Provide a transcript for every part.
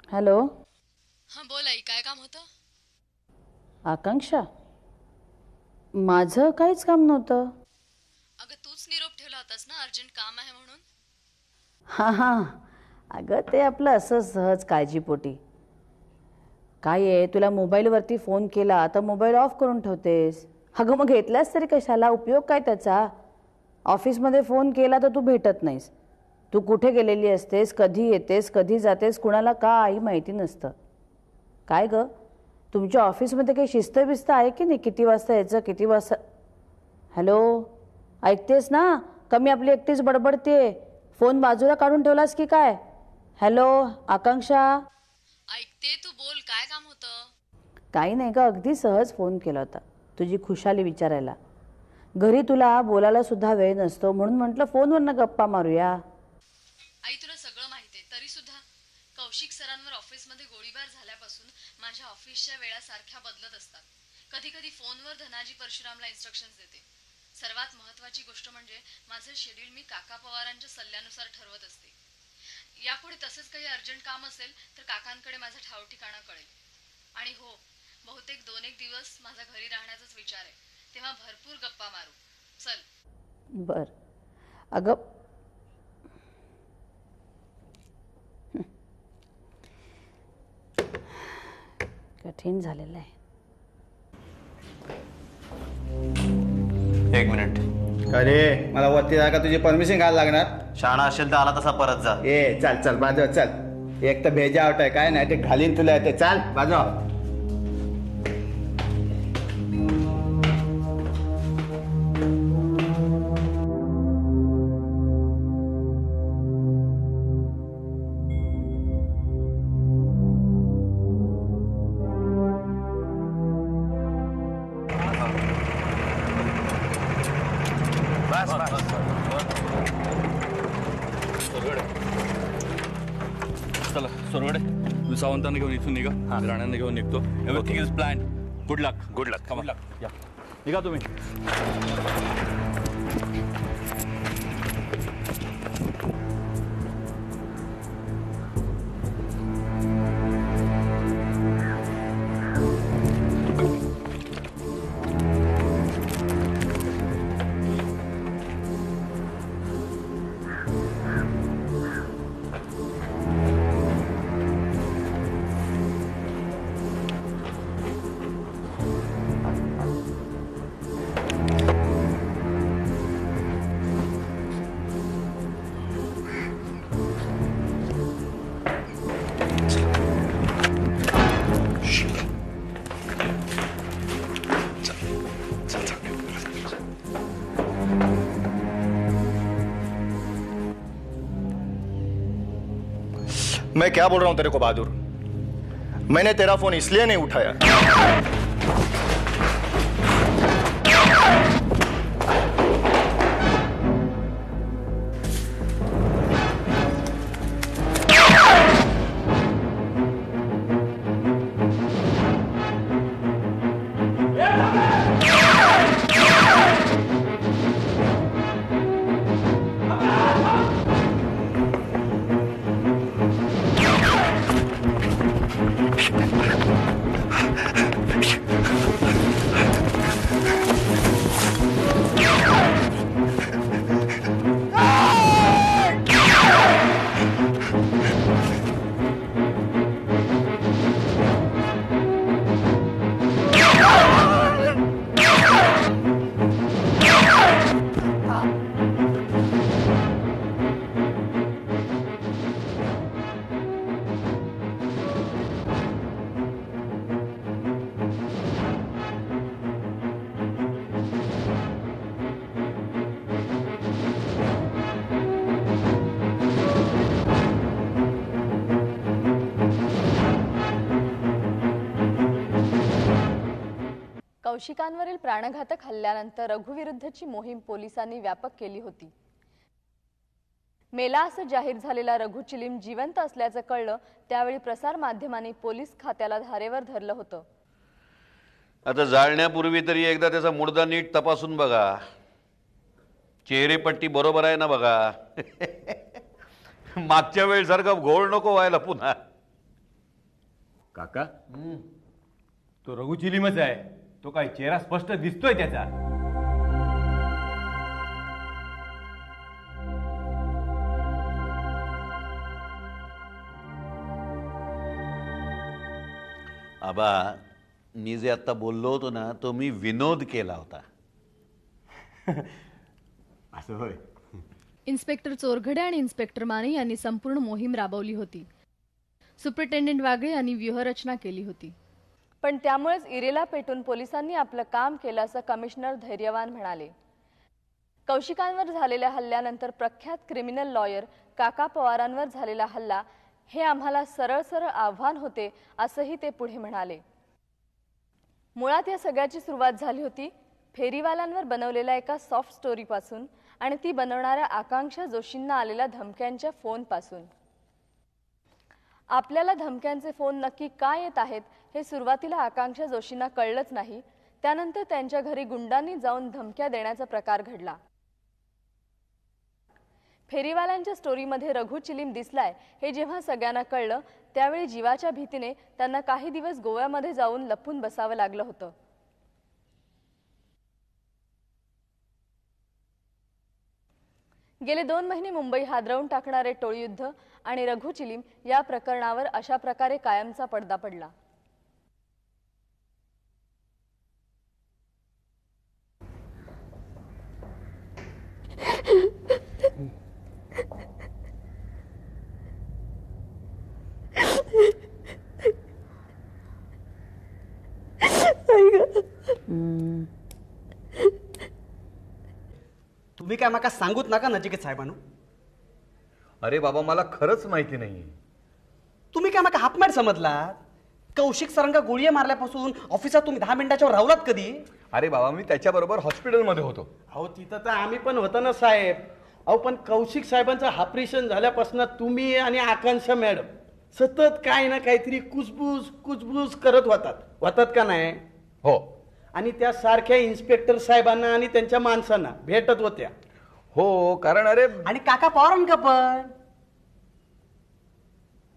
Hello. हां बोल आई, काय काम होतं? आकांक्षा, माझं काहीच काम नव्हतं. अगं तूच निरोप ठेवला होतास ना अर्जंट काम आहे म्हणून. हां हां, अगं ते आपलं असं सहज काळजीपोटी. काय आहे, तुला मोबाईलवरती फोन केला तर मोबाईल ऑफ करून ठेवतेस. अगं मग घेतलास तरी कशाला, उपयोग काय त्याचा. ऑफिसमध्ये फोन केला तर तू भेटत नाहीस. तू कुठे गेलेली असतेस, कधी येतेस, कधी जातेस, कुणाला काही माहिती नसतं. काय गं, तुमच्या ऑफिसमध्ये काही शिस्तबिस्त आहे की नाही? किती वाजता यायचं, किती वाजता. हॅलो, ऐकतेस ना? कमी आपली एकटीच बडबडते. फोन बाजूला काढून ठेवलास की काय? हॅलो आकांक्षा. ऐकते, तू बोल, काय काम होतं? काही नाही का, अगदी सहज फोन केला होता तुझी खुशाली विचारायला. घरी तुला बोलायला सुद्धा वेळ नसतो म्हणून म्हटलं फोनवरनं गप्पा मारूया. आई तुला सगळं माहिती आहे तरी सुद्धा कौशिक सरांवर ऑफिसमध्ये गोळीबार झाल्यापासून माझ्या ऑफिसच्या वेळा सारख्या बदलत असतात. कधी कधी फोनवर धनाजी परशुरामला इन्स्ट्रक्शन्स देते. सर्वात महत्वाची गोष्ट म्हणजे माझं शेड्यूल मी काका पवारांच्या सल्ल्यानुसार ठरवत असते. यापुढे तसंच काही अर्जंट काम असेल तर काकांकडे माझा ठाव ठिकाणा कळेल. आणि हो, बहुतेक 2-1 दिवस माझा घरी राहण्याचाच विचार आहे. तेव्हा भरपूर गप्पा मारू. चल. बर. अगं, कठीण झालेलं आहे. एक मिनिट. अरे मला वरती जागा तुझी परमिशन घ्यायला लागणार. शाळा असेल तर आला तसा परत जा. ए चल चल बाजू चल. एक तर भेजा आउट आहे, काय नाही ते घालीन तुला येते. चाल बाजू. चला सोरवडे, तू सावंतांना घेऊन इथून निघा. राण्यांना घेऊन निघतो. Everything is plan. Good luck. Good luck. Good luck. या निघा तुम्ही. मैं क्या बोल रहा हूं तेरे को बहादुर, मैंने तेरा फोन इसलिए नहीं उठाया कौशिकांवरील प्राणघातक हल्ल्यानंतर रघुविरुद्धची मोहीम पोलिसांनी व्यापक केली होती. मेला असं जाहीर झालेला रघु चिलीम जिवंत असल्याचं कळलं त्यावेळी प्रसार माध्यमांनी पोलीस खात्याला धारेवर धरलं होतं. आता जाळण्यापूर्वी तरी एकदा त्याचा मुर्दा नीट तपासून बघा. चेहरेपट्टी बरोबर आहे ना बघा. मागच्या वेळेसारखा घोळ नको व्हायला पुन्हा. काका तो रघु चिलीमच आहे. तो काय चेहरा स्पष्ट दिसतोय त्याचा. आबा मी जे आता बोललो होतो ना तो मी विनोद केला होता. असं होय. इन्स्पेक्टर चोरघडे आणि इन्स्पेक्टर माने यांनी संपूर्ण मोहीम राबवली होती. सुपरिटेंडेंट वागळे यांनी व्यूहरचना केली होती. पण त्यामुळेच इरेला पेटून पोलिसांनी आपलं काम केलं असं कमिशनर धैर्यवान म्हणाले. कौशिकांवर झालेल्या हल्ल्यानंतर प्रख्यात क्रिमिनल लॉयर काका पवारांवर झालेला हल्ला हे आम्हाला सरळ सरळ आव्हान होते असंही ते पुढे म्हणाले. मुळात या सगळ्याची सुरुवात झाली होती फेरीवाल्यांवर बनवलेल्या एका सॉफ्ट स्टोरीपासून आणि ती बनवणाऱ्या आकांक्षा जोशींना आलेल्या धमक्यांच्या फोनपासून. आपल्याला धमक्यांचे फोन नक्की काय येत आहेत हे सुरुवातीला आकांक्षा जोशींना कळलंच नाही. त्यानंतर त्यांच्या घरी गुंडांनी जाऊन धमक्या देण्याचा प्रकार घडला. फेरीवाल्यांच्या स्टोरीमध्ये रघु चिलीम दिसलाय हे जेव्हा सगळ्यांना कळलं त्यावेळी जीवाच्या भीतीने त्यांना काही दिवस गोव्यामध्ये जाऊन लपून बसावं लागलं होतं. गेले 2 महिने मुंबई हादरवून टाकणारे टोळीयुद्ध आणि रघु चिलीम या प्रकरणावर अशा प्रकारे कायमचा पडदा पडला. तुम्ही काय माका सांगूत नका नचिकेत साहेबांनो. अरे बाबा मला खरंच माहिती नाही. तुम्ही काय माका हापमॅट समजलात. कौशिक सरांगा गोळी मारल्यापासून ऑफिसात तुम्ही 10 मिनिटाच्यावर राहुलात कधी. अरे बाबा मी त्याच्याबरोबर हॉस्पिटलमध्ये होतो. अहो तिथं तर आम्ही पण होतो ना साहेब. अहो पण कौशिक साहेबांचं ऑपरेशन झाल्यापासून तुम्ही आणि आकांक्षा मॅडम सतत काय ना काहीतरी कुजबूज करत होतात का नाही. हो. आणि त्या सारख्या इन्स्पेक्टर साहेबांना आणि त्यांच्या माणसांना भेटत होत्या. हो कारण अरे आणि काका पवारांका पण.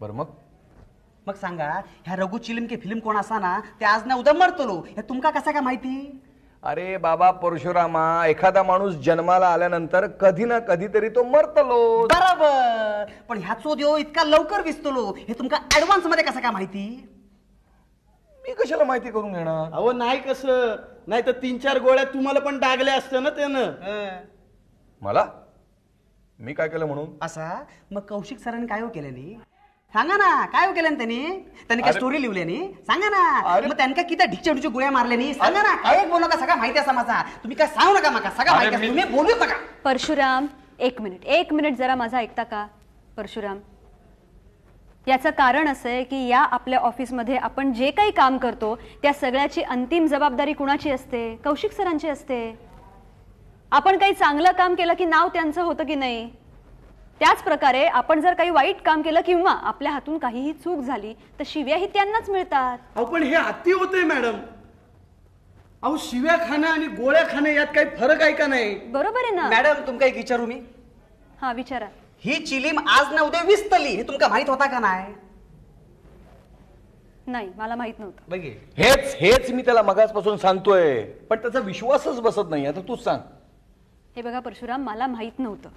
बर मग सांगा ह्या रघु चिलीम के फिल्म कोण असा ना ते आज ना उद्या मरतलो हे तुमका कसा काय माहिती. अरे बाबा परशुरामा एखादा माणूस जन्माला आल्यानंतर कधी ना कधीतरी तो मरतलो. बरोबर. पण ह्याचो देव इतका लवकर विसतलो हे तुमका ऍडव्हान्स मध्ये कसं काय माहिती. मी कशाला माहिती करून घेणार. अहो नाही कसं नाही तर 3-4 गोळ्या तुम्हाला पण डागल्या असत्या ना त्यानं. मला मी काय केलं म्हणून असा. मग कौशिक सरांनी काय हो केल्याने सांगा ना. काय हो केलं त्यांनी काय स्टोरी लिहिल्यानी सांगा ना. मग त्यांना किती ढिकच्या गोळ्या मारल्यानी सांगा ना. काय बोलू नका सगळं माहिती असा माझा. तुम्ही काय सांगू नका माका सगळं माहिती. तुम्ही बोलू नका. परशुराम एक मिनिट जरा माझा ऐकता का. परशुराम याचं कारण असं आहे की या आपल्या ऑफिसमध्ये आपण जे काही काम करतो त्या सगळ्याची अंतिम जबाबदारी कुणाची असते. कौशिक सरांची असते. आपण काही चांगलं काम केलं की नाव त्यांचं होतं की नाही. त्याच प्रकारे आपण जर काही वाईट काम केलं किंवा आपल्या हातून काहीही चूक झाली तर शिव्याही त्यांनाच मिळतात. अहो पण हे अति होतंय मॅडम. अहो शिव्या खाणं आणि गोळ्या खाणं यात काही फरक आहे का नाही. बरोबर आहे ना मॅडम तुमका एक विचारू मी. हा विचारा. ही चिलीम आज ना उद्या विस्तली हे तुमका माहित होता का नाही. नाही मला माहित नव्हतं. बघे हेच मी त्याला मगाचपासून सांगतोय पण त्याचा विश्वासच बसत नाही. आता तूच सांग. हे बघा परशुराम मला माहित नव्हतं.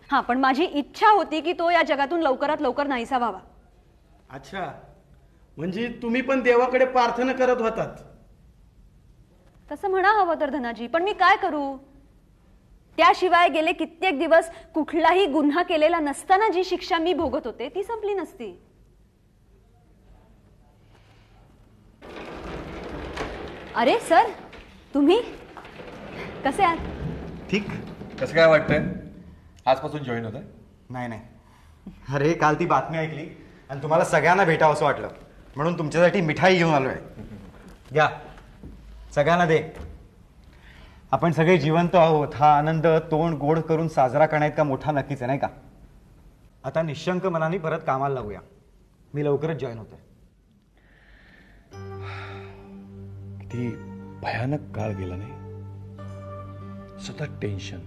हा पण माझी इच्छा होती की तो या जगातून लवकरात लवकर नाहीसा व्हावा. अच्छा म्हणजे तुम्ही पण देवाकडे प्रार्थना करत होतात. तसं म्हणा हवं तर धनाजी. पण मी काय करू. त्याशिवाय गेले कित्येक दिवस कुठलाही गुन्हा केलेला नसताना जी शिक्षा मी भोगत होते ती संपली नसती. अरे सर तुम्ही कसे आहात. ठीक. कसं काय वाटतंय आजपासून जॉईन होत. नाही अरे काल ती बातमी ऐकली आणि तुम्हाला सगळ्यांना भेटावं असं वाटलं म्हणून तुमच्यासाठी मिठाई घेऊन आलोय. घ्या सगळ्यांना दे. आपण सगळे जिवंत आहोत हा आनंद तोंड गोड करून साजरा करण्यात का मोठा नक्कीच आहे नाही का. आता निशंक मनाने परत कामाला लागूया. मी लवकरच जॉईन होतोय. किती भयानक काळ गेला नाही. सतत टेन्शन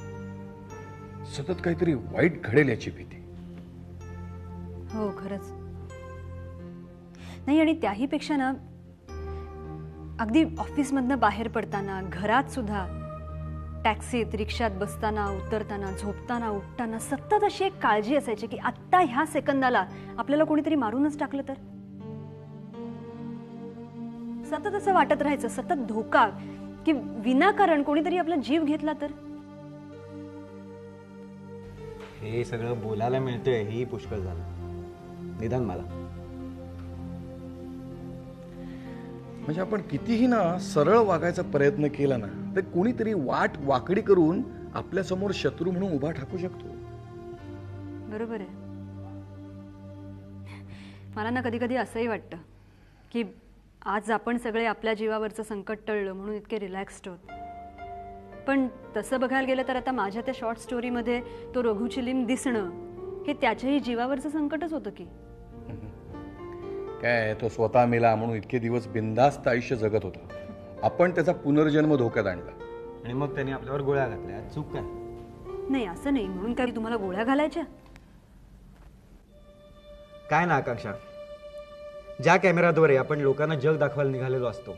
सतत काहीतरी वाईट घडेल याची भीती. हो खरंच. नाही, आणि त्याही पेक्षा ना अगदी ऑफिसमधनं बाहेर पडताना, घरात सुद्धा, टॅक्सीत, रिक्षात बसताना, उतरताना, झोपताना, उठताना सतत अशी एक काळजी असायची की आत्ता ह्या सेकंदाला आपल्याला कोणीतरी मारूनच टाकलं तर. सतत असं वाटत राहायचं, सतत धोका, की विनाकारण कोणीतरी आपला जीव घेतला तर. हे सगळं बोलायला मिळतंय हेही पुष्कळ झालं, निदान मला. म्हणजे आपण कितीही ना सरळ वागायचा प्रयत्न केला ना तर कोणीतरी वाट वाकडी करून आपल्या समोर शत्रू म्हणून उभा ठाकू शकतो. बरोबर आहे. मला ना कधी कधी असंही वाटतं की आज आपण सगळे आपल्या जीवावरचं संकट टळलं म्हणून इतके रिलॅक्स्ड होत. पण तसं बघायला गेलं तर आता माझ्या त्या शॉर्ट स्टोरीमध्ये तो रघु चिलीम दिसणं हे त्याच्याही जीवावरचं संकटच होतं की. काय तो स्वतः मेला म्हणून इतके दिवस बिनधास्त आयुष्य जगत होता, आपण त्याचा पुनर्जन्म धोक्यात आणला आणि मग त्याने आपल्यावर गोळ्या घातल्या. चूक काय? नाही, असं नाही म्हणून काय तुम्हाला गोळ्या घालायच्या? काय ना आकांक्षा, ज्या कॅमेराद्वारे आपण लोकांना जग दाखवायला निघालेलो असतो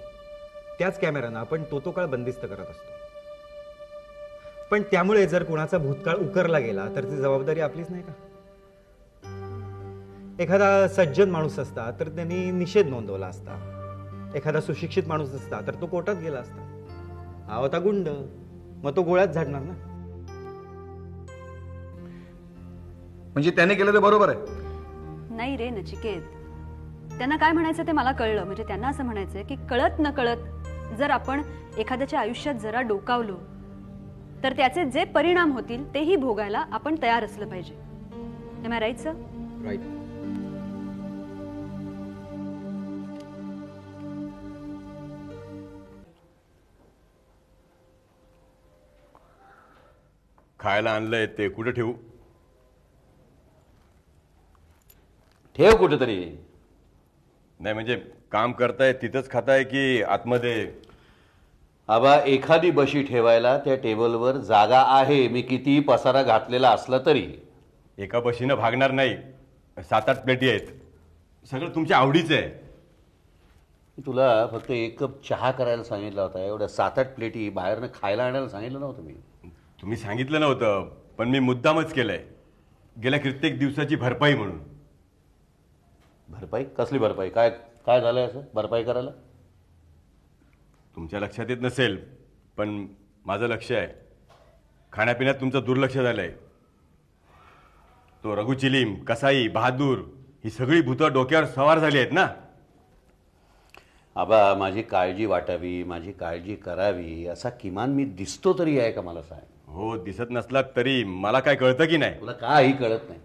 त्याच कॅमेरानं आपण तो काळ बंदिस्त करत असतो. पण त्यामुळे जर कोणाचा भूतकाळ उकरला गेला तर ती जबाबदारी आपलीच नाही का? एखादा सज्जन माणूस असता तर त्यांनी निषेध नोंदवला असता, एखादा सुशिक्षित माणूस असता तर तो कोर्टात गेला असता. हा होता गुंड, मग तो गोळ्यात झाडणार ना. म्हणजे त्याने केलं ते बरोबर आहे? नाही रे नचिकेत, त्यांना काय म्हणायचं ते मला कळलं. म्हणजे त्यांना असं म्हणायचंय की कळत न कळत जर आपण एखाद्याच्या आयुष्यात जरा डोकावलो तर त्याचे जे परिणाम होतील तेही भोगायला आपण तयार असलं पाहिजे. Am I right sir? Right. खायला आणलंय ते कुठे ठेवू? ठेव कुठेतरी. नाही म्हणजे काम करताय तिथंच खाताय की आतमध्ये? आबा, एखादी बशी ठेवायला त्या टेबलवर जागा आहे, मी कितीही पसारा घातलेला असला तरी. एका बशीनं भागणार नाही, 7-8 प्लेटी आहेत, सगळं तुमच्या आवडीचं आहे. तुला फक्त 1 कप चहा करायला सांगितला होता, एवढ्या 7-8 प्लेटी बाहेरनं खायला आणायला सांगितलं नव्हतं मी. तुम्ही सांगितलं नव्हतं, पण मी मुद्दामच केलंय, गेल्या कित्येक दिवसाची भरपाई म्हणून. भरपाई? कसली भरपाई? काय काय झालंय असं भरपाई करायला? तुमच्या लक्षात येत नसेल पण माझं लक्ष आहे. खाण्यापिण्यात तुमचं दुर्लक्ष झालंय. तो रघु चिलीम, कसाई, बहादूर ही सगळी भूतं डोक्यावर सवार झाली आहेत ना. आबा, माझी काळजी वाटावी, माझी काळजी करावी असा किमान मी दिसतो तरी आहे का मला सांग? हो, दिसत नसला तरी मला काय कळतं की नाही? तुला काही कळत नाही.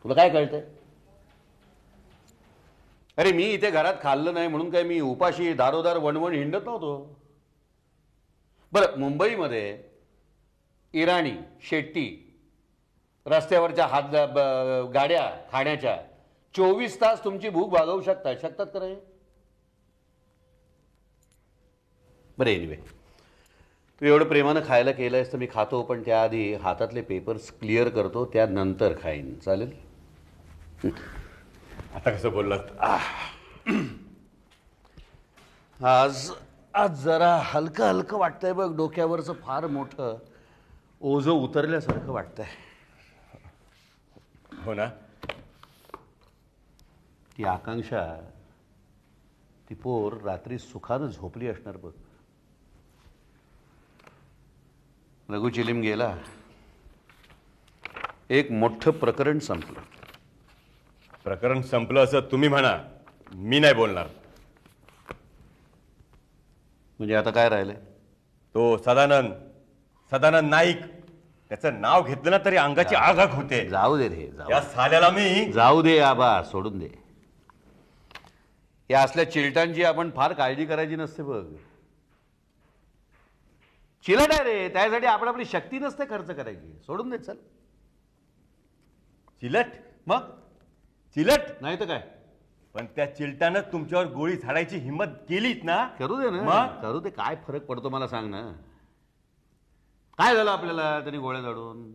तुला काय कळतंय? अरे, मी इथे घरात खाल्लं नाही म्हणून काय मी उपाशी दारोदार वणवण हिंडत नव्हतो. बरं, मुंबईमध्ये इराणी, शेट्टी, रस्त्यावरच्या गाड्या खाण्याच्या 24 तास तुमची भूक भागवू शकतात का रे? बरं, एनिवे, तू एवढं प्रेमानं खायला केलंयस तर मी खातो, पण त्याआधी हातातले पेपर्स क्लिअर करतो, त्यानंतर खाईन. चालेल? आता कसं बोललात? आज जरा हलकं हलकं वाटतंय बघ. डोक्यावरचं फार मोठं ओझं उतरल्यासारखं वाटतंय. हो ना? ती आकांक्षा, ती पोर रात्री सुखानं झोपली असणार बघ. रघु चिलीम गेला, एक मोठं प्रकरण संपलं. प्रकरण संपलं असं तुम्ही म्हणा, मी नाही बोलणार. म्हणजे आता काय राहिलंय? तो सदानंद नाईक, त्याचं नाव घेतलं ना तरी अंगाची आग आग होते. जाऊ दे रे, या साल्याला मी. जाऊ दे आबा, सोडून दे. या असल्या चिलटांची आपण फार काळजी करायची नसते बघ. चिलट आहे रे, त्यासाठी आपण आपली शक्ती नसते खर्च करायची. सोडून दे, चल. चिलट? मग चिलट नाही तर काय? पण त्या चिलटानं तुमच्यावर गोळी झाडायची हिंमत केलीच ना. करू दे ना, मग करू दे. काय फरक पडतो मला सांग ना. काय झालं आपल्याला त्यांनी गोळ्या झाडून?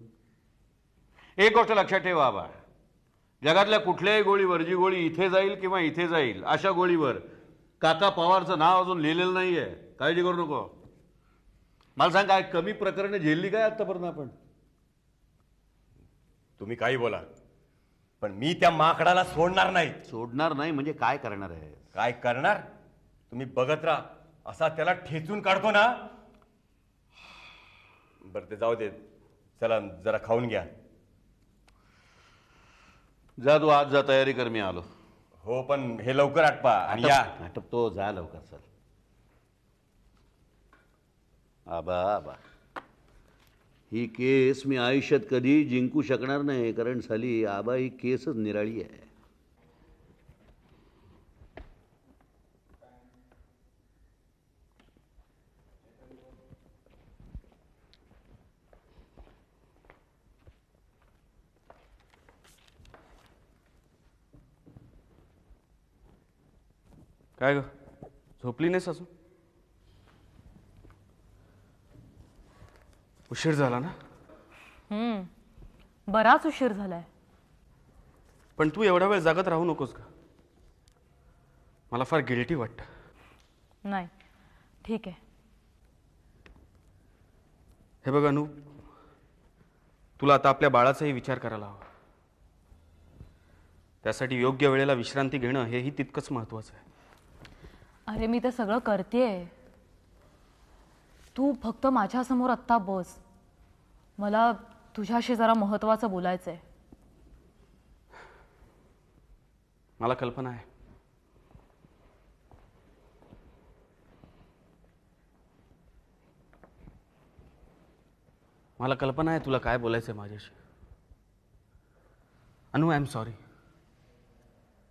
एक गोष्ट लक्षात ठेवा बाबा, जगातल्या कुठल्याही गोळीवर, जी गोळी इथे जाईल किंवा इथे जाईल, अशा गोळीवर काका पवारचं नाव अजून लिहिलेलं नाहीये. काळजी करू नको. मला सांग, काय कमी प्रकरणं झेलली काय आतापर्यंत आपण? तुम्ही काही बोला, पण मी त्या माकडाला सोडणार नाही. सोडणार नाही म्हणजे काय करणार आहे? काय करणार तुम्ही बघत राहा. असा त्याला ठेचून काढतो ना. बरं ते जाऊ दे, चला जरा खाऊन घ्या. जा तू आज जा, तयारी कर, मी आलो. हो पण हे लवकर आटपा आणि या. आटपतो, जा लवकर. चल. आबा आबा, ही केस मी आयुष्यात कधी जिंकू शकणार नाही, कारण साली आबा ही केसच निराळी आहे. काय ग, झोपली नाहीस अजून? उशीर झाला ना? बराच उशीर झालाय. पण तू एवढा वेळ जागत राहू नकोस का? मला फार गिल्टी वाटतं. नाही, ठीक आहे. हे बघ अनु, तुला आता आपल्या बाळाचाही विचार करायला हवा. त्यासाठी योग्य वेळेला विश्रांती घेणं हेही तितकंच महत्वाचं आहे. अरे मी ते सगळं करतेय. तू फक्त माझ्यासमोर आत्ता बस. मला तुझ्याशी जरा महत्वाचं बोलायचंय. मला कल्पना आहे. मला कल्पना आहे तुला काय बोलायचंय माझ्याशी. अनु, आय एम सॉरी.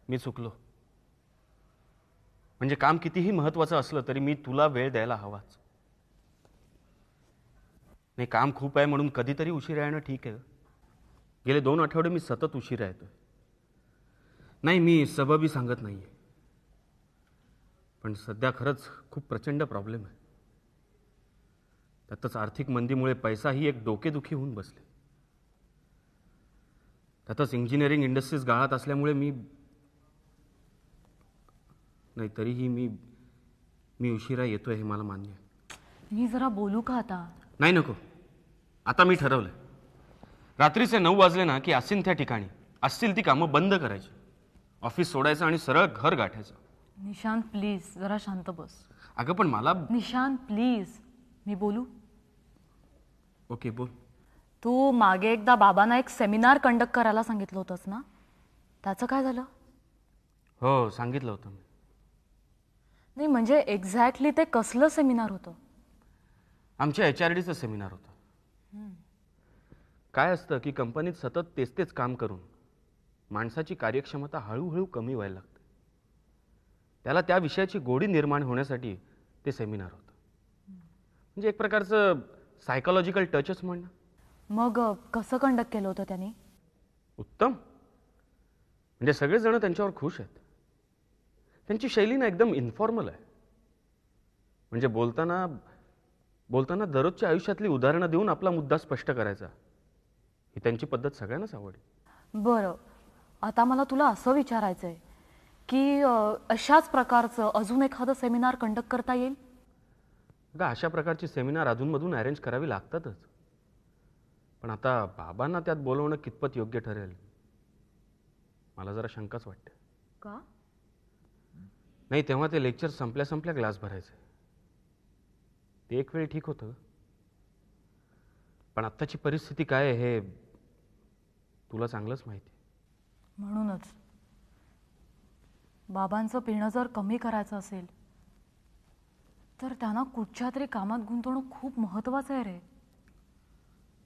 मी चुकलो. म्हणजे काम कितीही महत्वाचं असलं तरी मी तुला वेळ द्यायला हवाच. नाही, काम खूप आहे म्हणून कधीतरी उशिरा येणं ठीक आहे. गेले 2 आठवडे मी सतत उशिरा येतोय. नाही, मी सबबी सांगत नाहीये, पण सध्या खरंच खूप प्रचंड प्रॉब्लेम आहे. त्यातच आर्थिक मंदीमुळे पैसा ही एक डोकेदुखी होऊन बसली. त्यातच इंजिनिअरिंग इंडस्ट्रीज गाळात असल्यामुळे नाही, तरीही मी उशिरा येतोय हे मला मान्य आहे. मी जरा बोलू का आता? नाही, नको. आता मी ठरवलंय. रात्रीचे 9 वाजले ना की असेल त्या ठिकाणी असतील ती कामं बंद करायची, ऑफिस सोडायचं आणि सरळ घर गाठायचं. निशांत प्लीज जरा शांत बस. अगं पण मला. निशांत प्लीज, मी बोलू? ओके, बोल. तू मागे एकदा बाबांना एक सेमिनार कंडक्ट करायला सांगितलं होतंस ना, त्याचं काय झालं? हो, सांगितलं होतं मी. नाही म्हणजे एक्झॅक्टली ते कसलं सेमिनार होतं? आमच्या HRDचं सेमिनार होतं. काय असतं की कंपनीत सतत तेच काम करून माणसाची कार्यक्षमता हळूहळू कमी व्हायला लागते. त्याला त्या विषयाची गोडी निर्माण होण्यासाठी ते सेमिनार होतं. म्हणजे एक प्रकारचं सायकोलॉजिकल टचच म्हणणं. मग कसं कंडक्ट केलं होतं त्यांनी? उत्तम. म्हणजे सगळेजण त्यांच्यावर खुश आहेत. त्यांची शैली ना एकदम इन्फॉर्मल आहे. म्हणजे बोलताना दररोजच्या आयुष्यातली उदाहरणं देऊन आपला मुद्दा स्पष्ट करायचा, ही त्यांची पद्धत सगळ्यांनाच आवडली. बरं, आता मला तुला असं विचारायचं आहे की अशाच प्रकारचं अजून एखादं सेमिनार कंडक्ट करता येईल? अशा प्रकारची सेमिनार अधूनमधून अरेंज करावी लागतातच. पण आता बाबांना त्यात बोलवणं कितपत योग्य ठरेल मला जरा शंकाच वाटते. का? नाही, तेव्हा ते लेक्चर संपल्या ग्लास भरायचे. ते एक वेळ ठीक होतं, पण आत्ताची परिस्थिती काय आहे हे तुला चांगलंच माहिती. म्हणूनच बाबांचं पिणं जर कमी करायचं असेल तर त्यांना कुठच्या तरी कामात गुंतवणं खूप महत्वाचं आहे रे.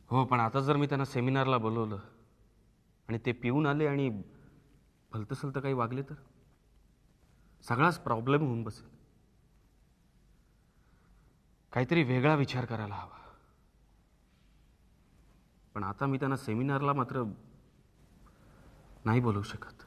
हो, पण आता जर मी त्यांना सेमिनारला बोलवलं आणि ते पिऊन आले आणि भलतसलतं काही वागले तर सगळाच प्रॉब्लेम होऊन बसेल. काहीतरी वेगळा विचार करायला हवा. पण आता मी त्यांना सेमिनारला मात्र नाही बोलवू शकत.